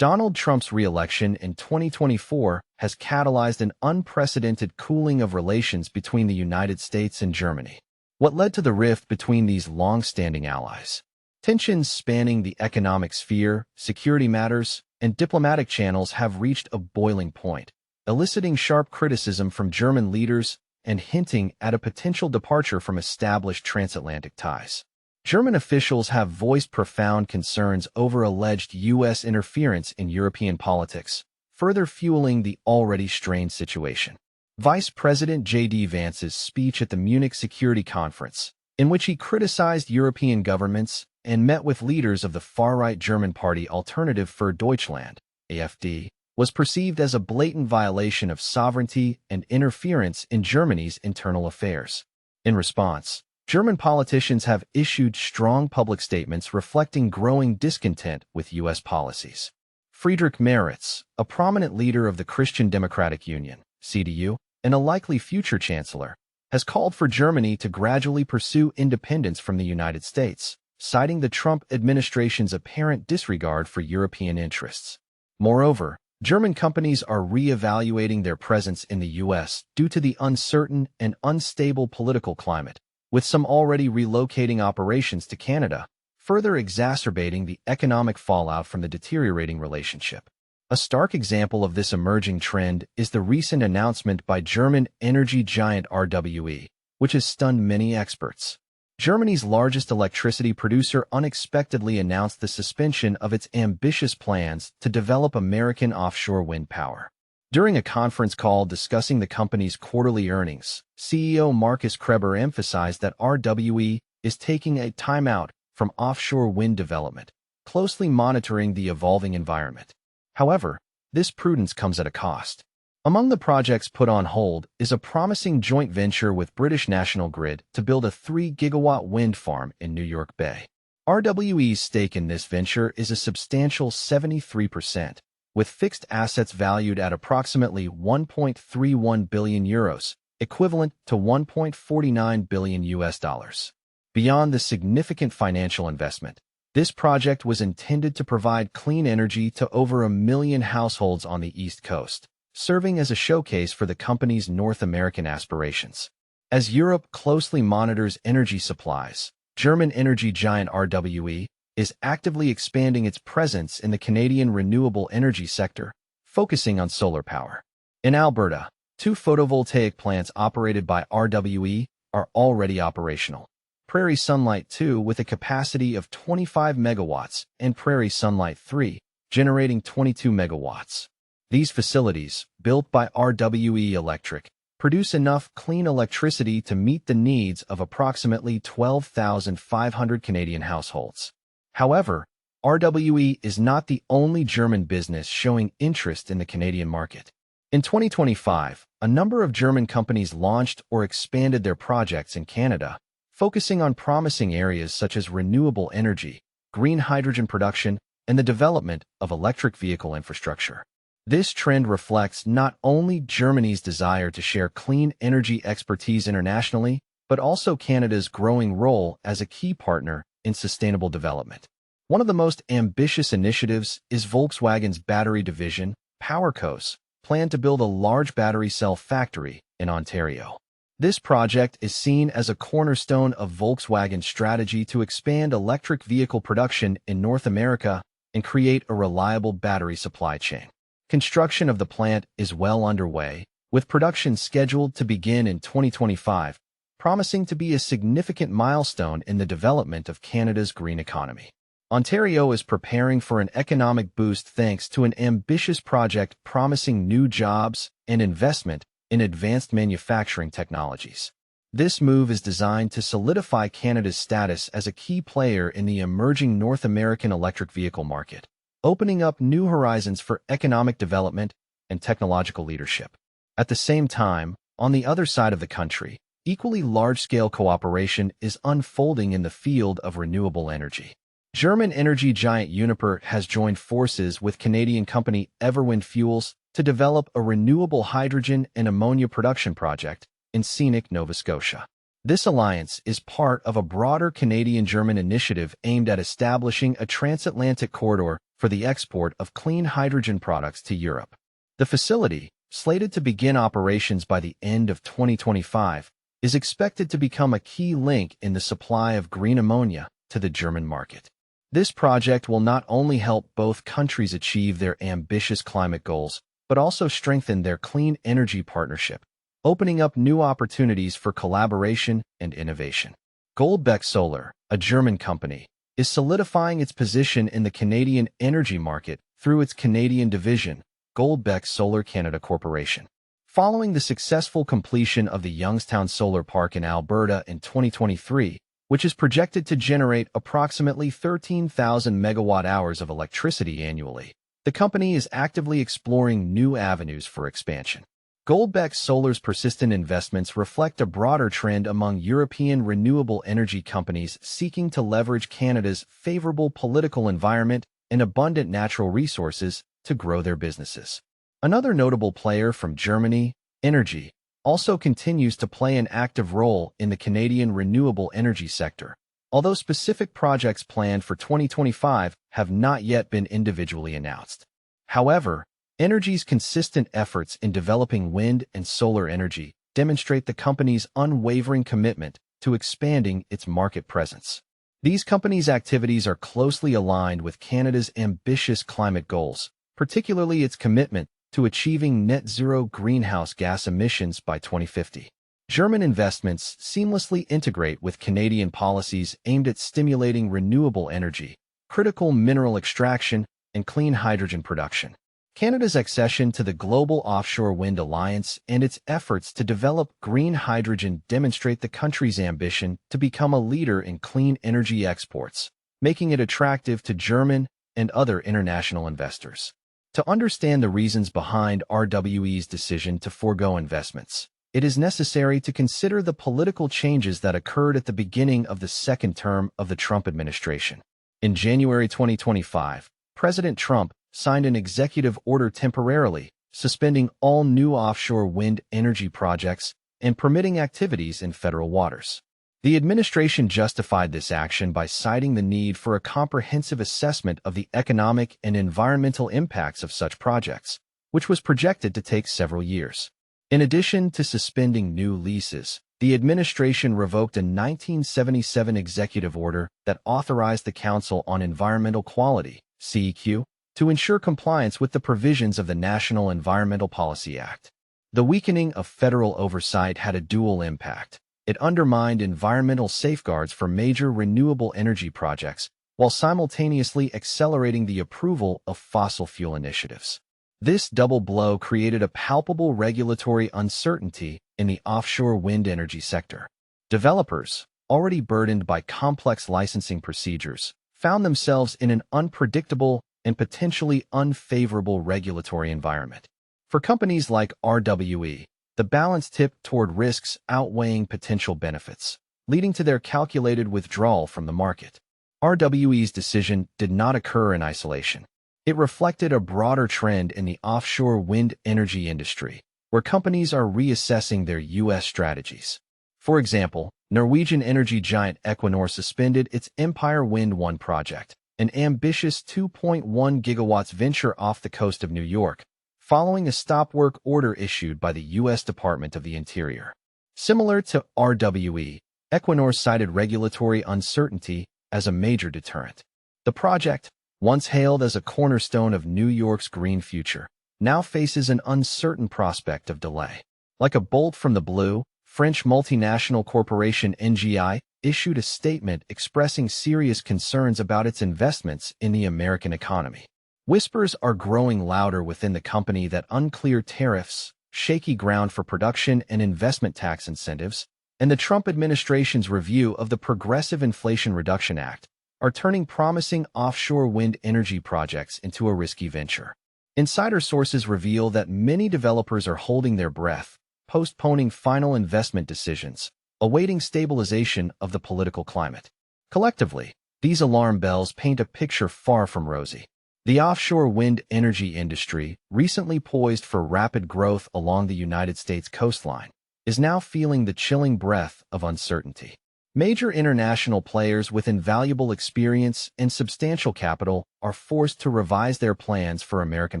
Donald Trump's re-election in 2024 has catalyzed an unprecedented cooling of relations between the United States and Germany. What led to the rift between these long-standing allies? Tensions spanning the economic sphere, security matters, and diplomatic channels have reached a boiling point, eliciting sharp criticism from German leaders and hinting at a potential departure from established transatlantic ties. German officials have voiced profound concerns over alleged U.S. interference in European politics, further fueling the already strained situation. Vice President J.D. Vance's speech at the Munich Security Conference, in which he criticized European governments and met with leaders of the far-right German party Alternative für Deutschland, AfD, was perceived as a blatant violation of sovereignty and interference in Germany's internal affairs. In response, German politicians have issued strong public statements reflecting growing discontent with U.S. policies. Friedrich Merz, a prominent leader of the Christian Democratic Union, CDU, and a likely future chancellor, has called for Germany to gradually pursue independence from the United States, citing the Trump administration's apparent disregard for European interests. Moreover, German companies are re-evaluating their presence in the U.S. due to the uncertain and unstable political climate, with some already relocating operations to Canada, further exacerbating the economic fallout from the deteriorating relationship. A stark example of this emerging trend is the recent announcement by German energy giant RWE, which has stunned many experts. Germany's largest electricity producer unexpectedly announced the suspension of its ambitious plans to develop American offshore wind power. During a conference call discussing the company's quarterly earnings, CEO Markus Kreber emphasized that RWE is taking a timeout from offshore wind development, closely monitoring the evolving environment. However, this prudence comes at a cost. Among the projects put on hold is a promising joint venture with British National Grid to build a 3-gigawatt wind farm in New York Bay. RWE's stake in this venture is a substantial 73%, with fixed assets valued at approximately 1.31 billion euros, equivalent to 1.49 billion US dollars. Beyond the significant financial investment, this project was intended to provide clean energy to over 1 million households on the East Coast, serving as a showcase for the company's North American aspirations. As Europe closely monitors energy supplies, German energy giant RWE is actively expanding its presence in the Canadian renewable energy sector, focusing on solar power. In Alberta, 2 photovoltaic plants operated by RWE are already operational. Prairie Sunlight 2 with a capacity of 25 megawatts and Prairie Sunlight 3, generating 22 megawatts. These facilities, built by RWE Electric, produce enough clean electricity to meet the needs of approximately 12,500 Canadian households. However, RWE is not the only German business showing interest in the Canadian market. In 2025, a number of German companies launched or expanded their projects in Canada, focusing on promising areas such as renewable energy, green hydrogen production, and the development of electric vehicle infrastructure. This trend reflects not only Germany's desire to share clean energy expertise internationally, but also Canada's growing role as a key partner in sustainable development. One of the most ambitious initiatives is Volkswagen's battery division, PowerCo's, plan to build a large battery cell factory in Ontario. This project is seen as a cornerstone of Volkswagen's strategy to expand electric vehicle production in North America and create a reliable battery supply chain. Construction of the plant is well underway, with production scheduled to begin in 2025, promising to be a significant milestone in the development of Canada's green economy. Ontario is preparing for an economic boost thanks to an ambitious project promising new jobs and investment in advanced manufacturing technologies. This move is designed to solidify Canada's status as a key player in the emerging North American electric vehicle market, opening up new horizons for economic development and technological leadership. At the same time, on the other side of the country, equally large-scale cooperation is unfolding in the field of renewable energy. German energy giant Uniper has joined forces with Canadian company Everwind Fuels to develop a renewable hydrogen and ammonia production project in scenic Nova Scotia. This alliance is part of a broader Canadian-German initiative aimed at establishing a transatlantic corridor for for the export of clean hydrogen products to Europe. The facility, slated to begin operations by the end of 2025, is expected to become a key link in the supply of green ammonia to the German market. This project will not only help both countries achieve their ambitious climate goals, but also strengthen their clean energy partnership, opening up new opportunities for collaboration and innovation. Goldbeck Solar, a German company, is solidifying its position in the Canadian energy market through its Canadian division, Goldbeck Solar Canada Corporation. Following the successful completion of the Youngstown Solar Park in Alberta in 2023, which is projected to generate approximately 13,000 megawatt-hours of electricity annually, the company is actively exploring new avenues for expansion. Goldbeck Solar's persistent investments reflect a broader trend among European renewable energy companies seeking to leverage Canada's favorable political environment and abundant natural resources to grow their businesses. Another notable player from Germany, Energy, also continues to play an active role in the Canadian renewable energy sector, although specific projects planned for 2025 have not yet been individually announced. However, Energy's consistent efforts in developing wind and solar energy demonstrate the company's unwavering commitment to expanding its market presence. These companies' activities are closely aligned with Canada's ambitious climate goals, particularly its commitment to achieving net zero greenhouse gas emissions by 2050. German investments seamlessly integrate with Canadian policies aimed at stimulating renewable energy, critical mineral extraction, and clean hydrogen production. Canada's accession to the Global Offshore Wind Alliance and its efforts to develop green hydrogen demonstrate the country's ambition to become a leader in clean energy exports, making it attractive to German and other international investors. To understand the reasons behind RWE's decision to forego investments, it is necessary to consider the political changes that occurred at the beginning of the second term of the Trump administration. In January 2025, President Trump signed an executive order temporarily suspending all new offshore wind energy projects and permitting activities in federal waters. The administration justified this action by citing the need for a comprehensive assessment of the economic and environmental impacts of such projects, which was projected to take several years. In addition to suspending new leases, the administration revoked a 1977 executive order that authorized the Council on Environmental Quality, CEQ, to ensure compliance with the provisions of the National Environmental Policy Act. The weakening of federal oversight had a dual impact. It undermined environmental safeguards for major renewable energy projects while simultaneously accelerating the approval of fossil fuel initiatives. This double blow created a palpable regulatory uncertainty in the offshore wind energy sector. Developers, already burdened by complex licensing procedures, found themselves in an unpredictable and potentially unfavorable regulatory environment. For companies like RWE, the balance tipped toward risks outweighing potential benefits, leading to their calculated withdrawal from the market. RWE's decision did not occur in isolation. It reflected a broader trend in the offshore wind energy industry, where companies are reassessing their U.S. strategies. For example, Norwegian energy giant Equinor suspended its Empire Wind 1 project, an ambitious 2.1 gigawatts venture off the coast of New York, following a stop-work order issued by the U.S. Department of the Interior. Similar to RWE, Equinor cited regulatory uncertainty as a major deterrent. The project, once hailed as a cornerstone of New York's green future, now faces an uncertain prospect of delay. Like a bolt from the blue, French multinational corporation NGI issued a statement expressing serious concerns about its investments in the American economy. Whispers are growing louder within the company that unclear tariffs, shaky ground for production and investment tax incentives, and the Trump administration's review of the Progressive Inflation Reduction Act are turning promising offshore wind energy projects into a risky venture. Insider sources reveal that many developers are holding their breath, postponing final investment decisions, awaiting stabilization of the political climate. Collectively, these alarm bells paint a picture far from rosy. The offshore wind energy industry, recently poised for rapid growth along the United States coastline, is now feeling the chilling breath of uncertainty. Major international players with invaluable experience and substantial capital are forced to revise their plans for American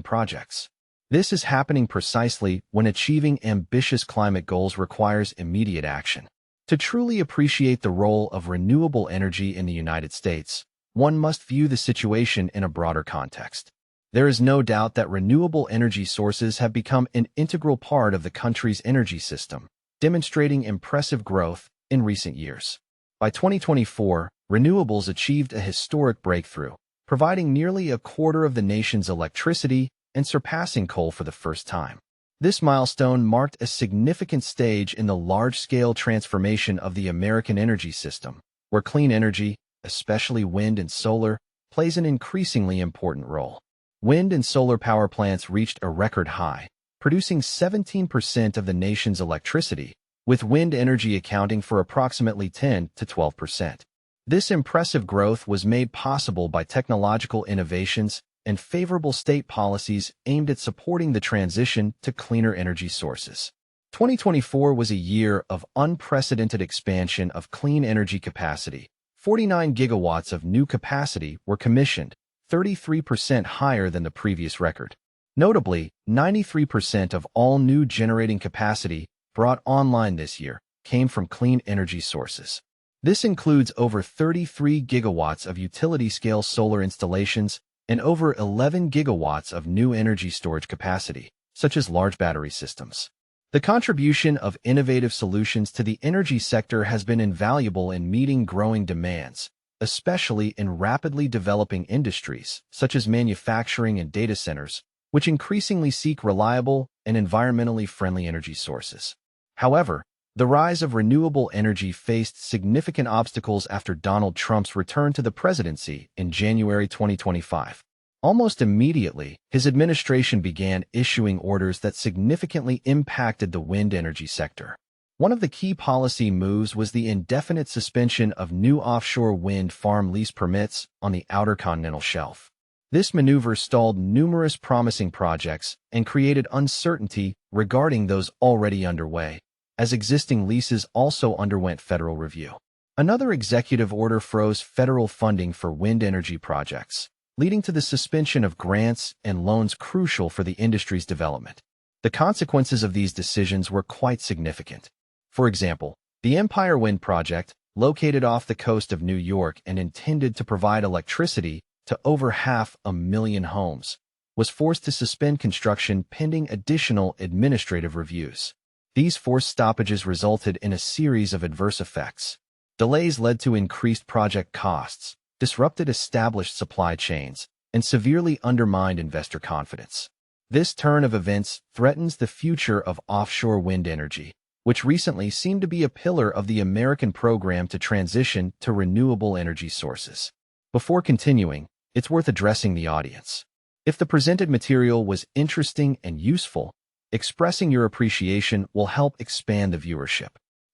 projects. This is happening precisely when achieving ambitious climate goals requires immediate action. To truly appreciate the role of renewable energy in the United States, one must view the situation in a broader context. There is no doubt that renewable energy sources have become an integral part of the country's energy system, demonstrating impressive growth in recent years. By 2024, renewables achieved a historic breakthrough, providing nearly a quarter of the nation's electricity and surpassing coal for the first time. This milestone marked a significant stage in the large-scale transformation of the American energy system, where clean energy, especially wind and solar, plays an increasingly important role. Wind and solar power plants reached a record high, producing 17% of the nation's electricity, with wind energy accounting for approximately 10 to 12%. This impressive growth was made possible by technological innovations and favorable state policies aimed at supporting the transition to cleaner energy sources. 2024 was a year of unprecedented expansion of clean energy capacity. 49 gigawatts of new capacity were commissioned, 33% higher than the previous record. Notably, 93% of all new generating capacity brought online this year came from clean energy sources. This includes over 33 gigawatts of utility-scale solar installations and over 11 gigawatts of new energy storage capacity, such as large battery systems. The contribution of innovative solutions to the energy sector has been invaluable in meeting growing demands, especially in rapidly developing industries, such as manufacturing and data centers, which increasingly seek reliable and environmentally friendly energy sources. However, the rise of renewable energy faced significant obstacles after Donald Trump's return to the presidency in January 2025. Almost immediately, his administration began issuing orders that significantly impacted the wind energy sector. One of the key policy moves was the indefinite suspension of new offshore wind farm lease permits on the outer continental shelf. This maneuver stalled numerous promising projects and created uncertainty regarding those already underway, as existing leases also underwent federal review. Another executive order froze federal funding for wind energy projects, leading to the suspension of grants and loans crucial for the industry's development. The consequences of these decisions were quite significant. For example, the Empire Wind Project, located off the coast of New York and intended to provide electricity to over 500,000 homes, was forced to suspend construction pending additional administrative reviews. These forced stoppages resulted in a series of adverse effects. Delays led to increased project costs, disrupted established supply chains, and severely undermined investor confidence. This turn of events threatens the future of offshore wind energy, which recently seemed to be a pillar of the American program to transition to renewable energy sources. Before continuing, it's worth addressing the audience. If the presented material was interesting and useful, expressing your appreciation will help expand the viewership.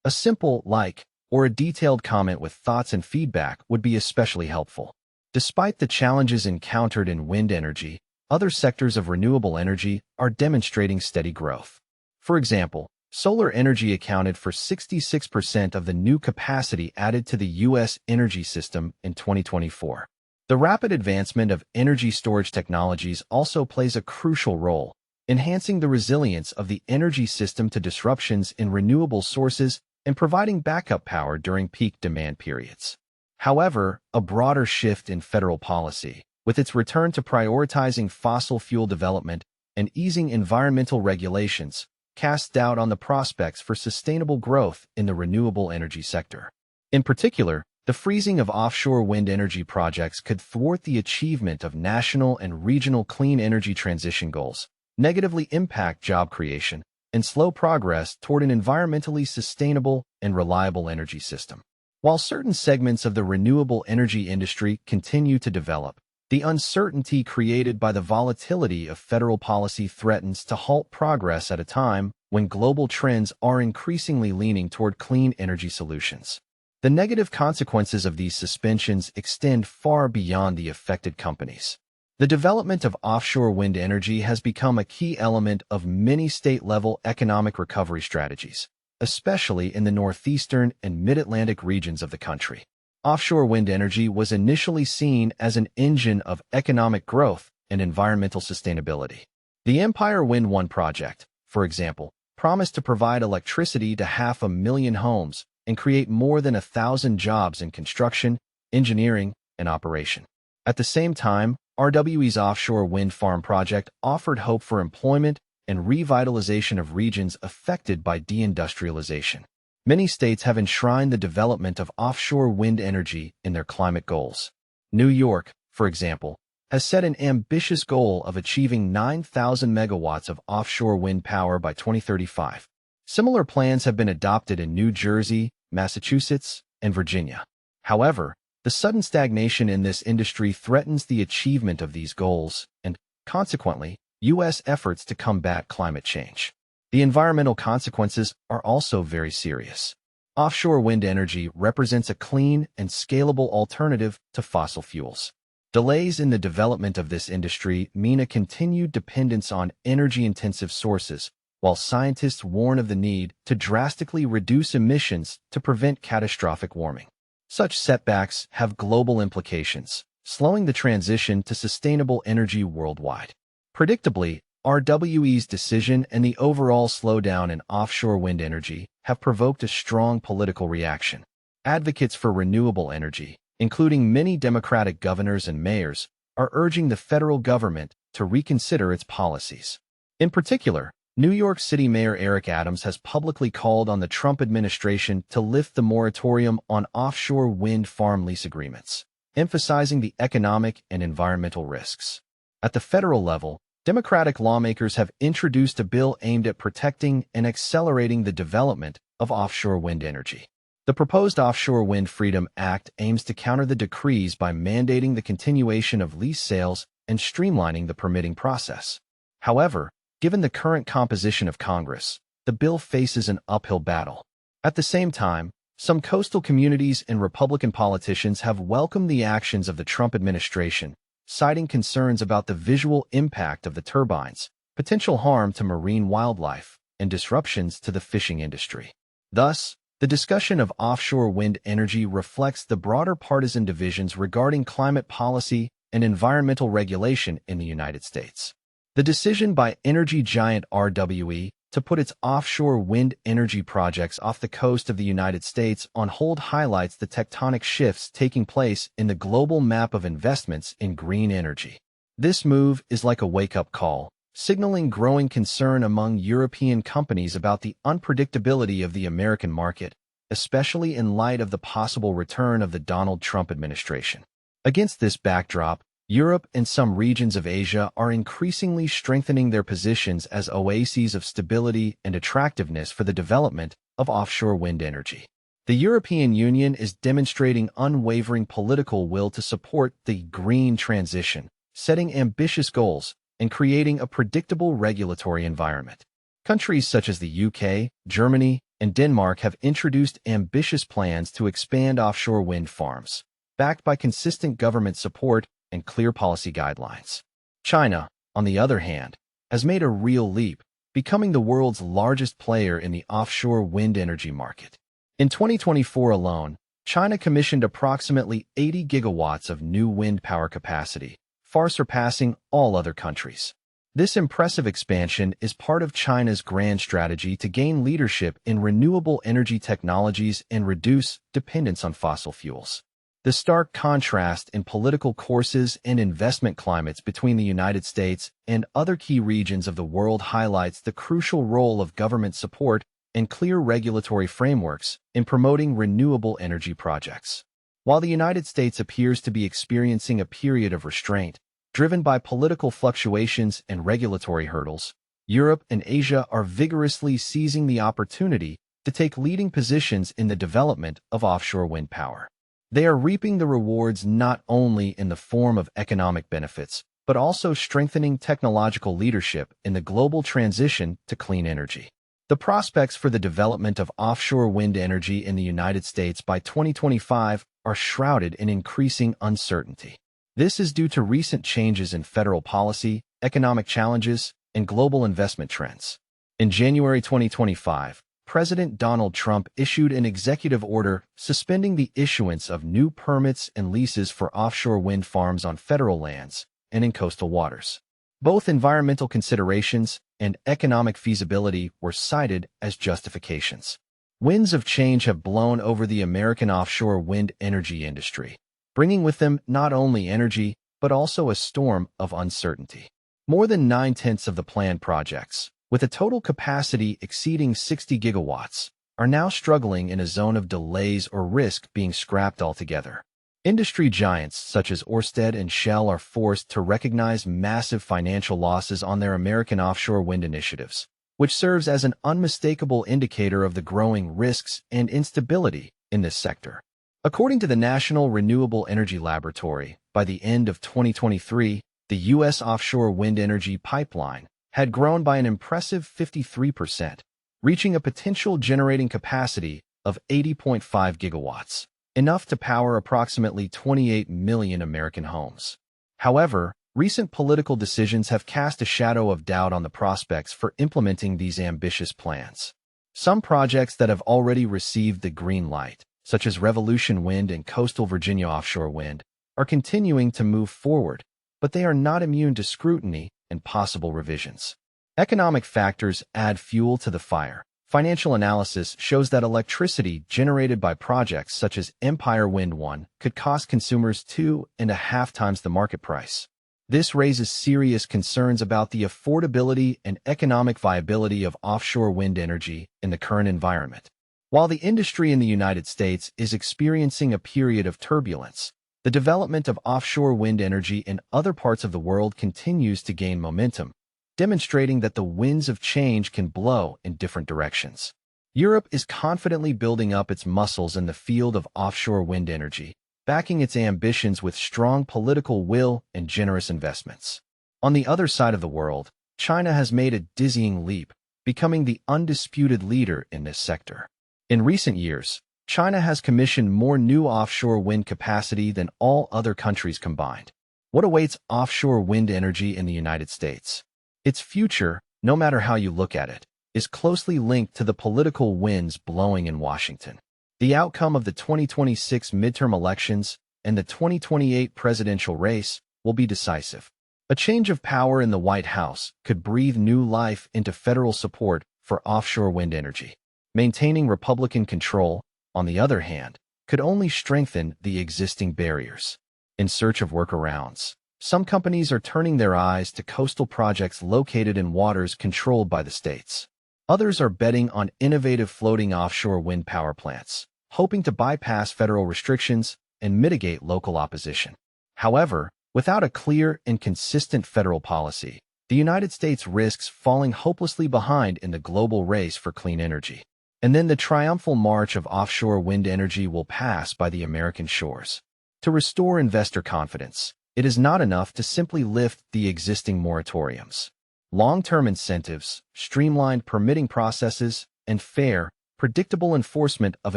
A simple like or a detailed comment with thoughts and feedback would be especially helpful. Despite the challenges encountered in wind energy, other sectors of renewable energy are demonstrating steady growth. For example, solar energy accounted for 66% of the new capacity added to the U.S. energy system in 2024. The rapid advancement of energy storage technologies also plays a crucial role, enhancing the resilience of the energy system to disruptions in renewable sources and providing backup power during peak demand periods. However, a broader shift in federal policy, with its return to prioritizing fossil fuel development and easing environmental regulations, casts doubt on the prospects for sustainable growth in the renewable energy sector. In particular, the freezing of offshore wind energy projects could thwart the achievement of national and regional clean energy transition goals, negatively impact job creation, and slow progress toward an environmentally sustainable and reliable energy system. While certain segments of the renewable energy industry continue to develop, the uncertainty created by the volatility of federal policy threatens to halt progress at a time when global trends are increasingly leaning toward clean energy solutions. The negative consequences of these suspensions extend far beyond the affected companies. The development of offshore wind energy has become a key element of many state-level economic recovery strategies. especially in the northeastern and mid-Atlantic regions of the country. Offshore wind energy was initially seen as an engine of economic growth and environmental sustainability. The Empire Wind 1 project, for example, promised to provide electricity to 500,000 homes and create more than 1,000 jobs in construction, engineering, and operation. At the same time, RWE's offshore wind farm project offered hope for employment and revitalization of regions affected by deindustrialization. Many states have enshrined the development of offshore wind energy in their climate goals. New York, for example, has set an ambitious goal of achieving 9,000 megawatts of offshore wind power by 2035. Similar plans have been adopted in New Jersey, Massachusetts, and Virginia. However, the sudden stagnation in this industry threatens the achievement of these goals and, consequently, U.S. efforts to combat climate change. The environmental consequences are also very serious. Offshore wind energy represents a clean and scalable alternative to fossil fuels. Delays in the development of this industry mean a continued dependence on energy-intensive sources, while scientists warn of the need to drastically reduce emissions to prevent catastrophic warming. Such setbacks have global implications, slowing the transition to sustainable energy worldwide. Predictably, RWE's decision and the overall slowdown in offshore wind energy have provoked a strong political reaction. Advocates for renewable energy, including many Democratic governors and mayors, are urging the federal government to reconsider its policies. In particular, New York City Mayor Eric Adams has publicly called on the Trump administration to lift the moratorium on offshore wind farm lease agreements, emphasizing the economic and environmental risks. At the federal level, Democratic lawmakers have introduced a bill aimed at protecting and accelerating the development of offshore wind energy. The proposed Offshore Wind Freedom Act aims to counter the decrees by mandating the continuation of lease sales and streamlining the permitting process. However, given the current composition of Congress, the bill faces an uphill battle. At the same time, some coastal communities and Republican politicians have welcomed the actions of the Trump administration, citing concerns about the visual impact of the turbines, potential harm to marine wildlife, and disruptions to the fishing industry. Thus, the discussion of offshore wind energy reflects the broader partisan divisions regarding climate policy and environmental regulation in the United States. The decision by energy giant RWE to put its offshore wind energy projects off the coast of the United States on hold highlights the tectonic shifts taking place in the global map of investments in green energy. This move is like a wake-up call, signaling growing concern among European companies about the unpredictability of the American market, especially in light of the possible return of the Donald Trump administration. Against this backdrop, Europe and some regions of Asia are increasingly strengthening their positions as oases of stability and attractiveness for the development of offshore wind energy. The European Union is demonstrating unwavering political will to support the green transition, setting ambitious goals, and creating a predictable regulatory environment. Countries such as the UK, Germany, and Denmark have introduced ambitious plans to expand offshore wind farms, backed by consistent government support and clear policy guidelines. China, on the other hand, has made a real leap, becoming the world's largest player in the offshore wind energy market. In 2024 alone, China commissioned approximately 80 gigawatts of new wind power capacity, far surpassing all other countries. This impressive expansion is part of China's grand strategy to gain leadership in renewable energy technologies and reduce dependence on fossil fuels. The stark contrast in political courses and investment climates between the United States and other key regions of the world highlights the crucial role of government support and clear regulatory frameworks in promoting renewable energy projects. While the United States appears to be experiencing a period of restraint, driven by political fluctuations and regulatory hurdles, Europe and Asia are vigorously seizing the opportunity to take leading positions in the development of offshore wind power. They are reaping the rewards not only in the form of economic benefits, but also strengthening technological leadership in the global transition to clean energy. The prospects for the development of offshore wind energy in the United States by 2025 are shrouded in increasing uncertainty. This is due to recent changes in federal policy, economic challenges, and global investment trends. In January 2025, President Donald Trump issued an executive order suspending the issuance of new permits and leases for offshore wind farms on federal lands and in coastal waters. Both environmental considerations and economic feasibility were cited as justifications. Winds of change have blown over the American offshore wind energy industry, bringing with them not only energy, but also a storm of uncertainty. More than 9/10 of the planned projects, with a total capacity exceeding 60 gigawatts, are now struggling in a zone of delays or risk being scrapped altogether. Industry giants such as Ørsted and Shell are forced to recognize massive financial losses on their American offshore wind initiatives, which serves as an unmistakable indicator of the growing risks and instability in this sector. According to the National Renewable Energy Laboratory, by the end of 2023, the U.S. offshore wind energy pipeline had grown by an impressive 53%, reaching a potential generating capacity of 80.5 gigawatts, enough to power approximately 28 million American homes. However, recent political decisions have cast a shadow of doubt on the prospects for implementing these ambitious plans. Some projects that have already received the green light, such as Revolution Wind and Coastal Virginia Offshore Wind, are continuing to move forward, but they are not immune to scrutiny and possible revisions. Economic factors add fuel to the fire. Financial analysis shows that electricity generated by projects such as Empire Wind 1 could cost consumers 2.5 times the market price. This raises serious concerns about the affordability and economic viability of offshore wind energy in the current environment. While the industry in the United States is experiencing a period of turbulence, the development of offshore wind energy in other parts of the world continues to gain momentum, demonstrating that the winds of change can blow in different directions. Europe is confidently building up its muscles in the field of offshore wind energy, backing its ambitions with strong political will and generous investments. On the other side of the world, China has made a dizzying leap, becoming the undisputed leader in this sector. In recent years, China has commissioned more new offshore wind capacity than all other countries combined. What awaits offshore wind energy in the United States? Its future, no matter how you look at it, is closely linked to the political winds blowing in Washington. The outcome of the 2026 midterm elections and the 2028 presidential race will be decisive. A change of power in the White House could breathe new life into federal support for offshore wind energy. Maintaining Republican control, on the other hand, could only strengthen the existing barriers. In search of workarounds, some companies are turning their eyes to coastal projects located in waters controlled by the states. Others are betting on innovative floating offshore wind power plants, hoping to bypass federal restrictions and mitigate local opposition. However, without a clear and consistent federal policy, the United States risks falling hopelessly behind in the global race for clean energy. And then the triumphal march of offshore wind energy will pass by the American shores. To restore investor confidence, it is not enough to simply lift the existing moratoriums. Long-term incentives, streamlined permitting processes, and fair, predictable enforcement of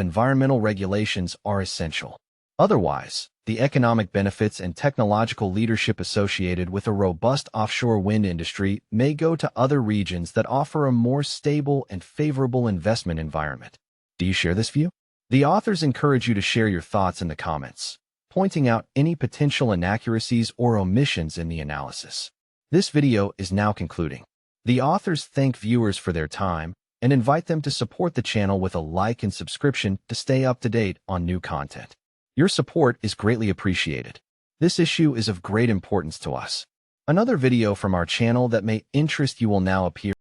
environmental regulations are essential. Otherwise, the economic benefits and technological leadership associated with a robust offshore wind industry may go to other regions that offer a more stable and favorable investment environment. Do you share this view? The authors encourage you to share your thoughts in the comments, pointing out any potential inaccuracies or omissions in the analysis. This video is now concluding. The authors thank viewers for their time and invite them to support the channel with a like and subscription to stay up to date on new content. Your support is greatly appreciated. This issue is of great importance to us. Another video from our channel that may interest you will now appear.